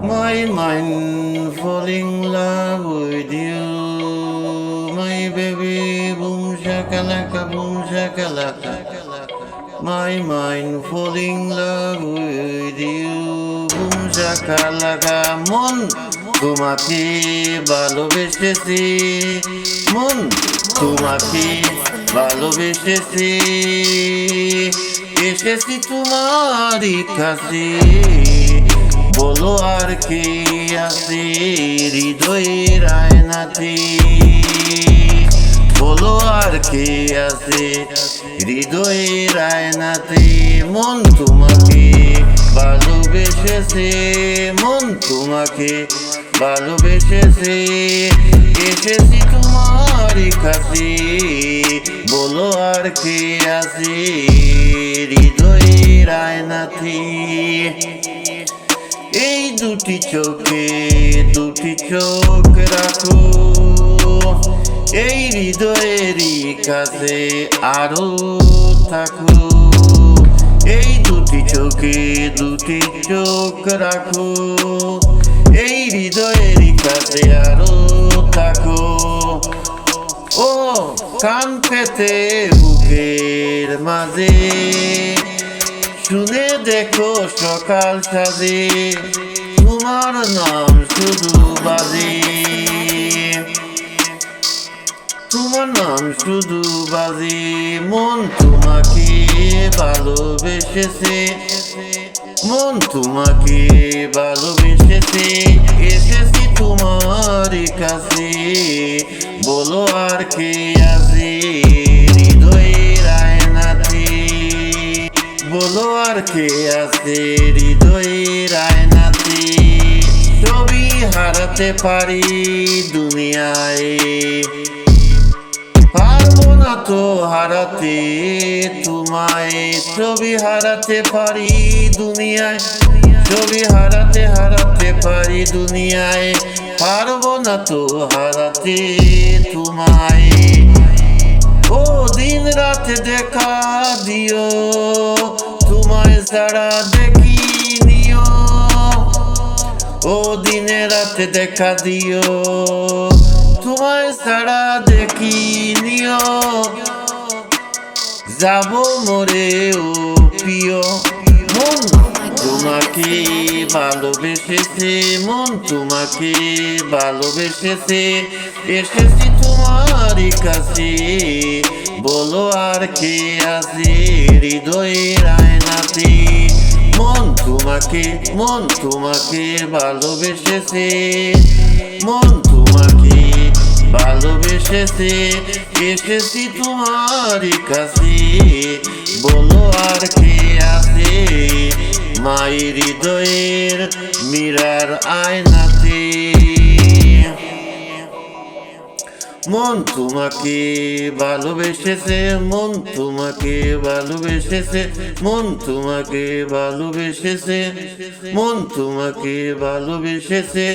My mind falling in love with you, my baby, boom shakalaka, boom shakalaka. My mind falling in love with you, boom shakalaka. মন তোমাকে ভালোবেসেছি, মন তোমাকে ভালোবেসেছি, এসেছি তোমারই কাছে। বলো আর কি আছে হৃদয়ের আয়নাতে, বলো আর কি আছে হৃদয়ের আয়নাতে। মন তোমাকে ভালোবেসেছে, মন তোমাকে ভালোবেসেছে, এসেছি তোমারই কাছে। বলো আর কি আছে হৃদয়ের আয়নাতে। এই দুটি চোখে দুটি চোখ রাখো, এই হৃদয়েরই কাছে আরো থাকো। এই দুটি চোখে দুটি চোখ রাখো, এই হৃদয়েরই কাছে আরো থাকো। ও কান পেতে বুকের মাঝে শুনে দেখো সকাল সাজে, তোমার নাম শুধু বাজে, তোমার নাম শুধু বাজে। মন তোমাকে ভালোবেসেছে, মন তোমাকে ভালোবেসেছে, এসেছি তোমারই কাছে। বলো আর কে আছে হৃদয়ের আয়নাতে, বলো আর কে আছে হৃদয়ের আয়নাতে। ছবি হারাতে পারি দুনিয়ায়, পারবো না তো হারাতে তোমায়। ছবি হারাতে পারি দুনিয়ায়, ছবি হারাতে পারি দুনিয়ায়, পারবো না তো হারাতে তোমায়। ও দিন রাত দেখা দিও, তোমায় ছাড়া দেখি নিও। ও দিনে রাতে দেখা দিও, তোমায় ছাড়া দেখি নিও। যাব মরে ও প্রিয়। মন তোমাকে ভালোবেসেছে, মন তোমাকে ভালোবেসেছে, এসেছি তোমারই কাছে। বলো আর কে আছে হৃদয়ের আয়নাতে। মন তোমাকে ভালোবেসেছে, মন তোমাকে ভালোবেসেছে, এসেছি তোমারই কাছে। বলো আর কে আছে মাই হৃদয়ের মীরার আয়নাতে। মন তোমাকে ভালোবেসেছে, মন তোমাকে ভালোবেসেছে, মন তোমাকে ভালোবেসেছে, মন তোমাকে ভালোবেসেছে।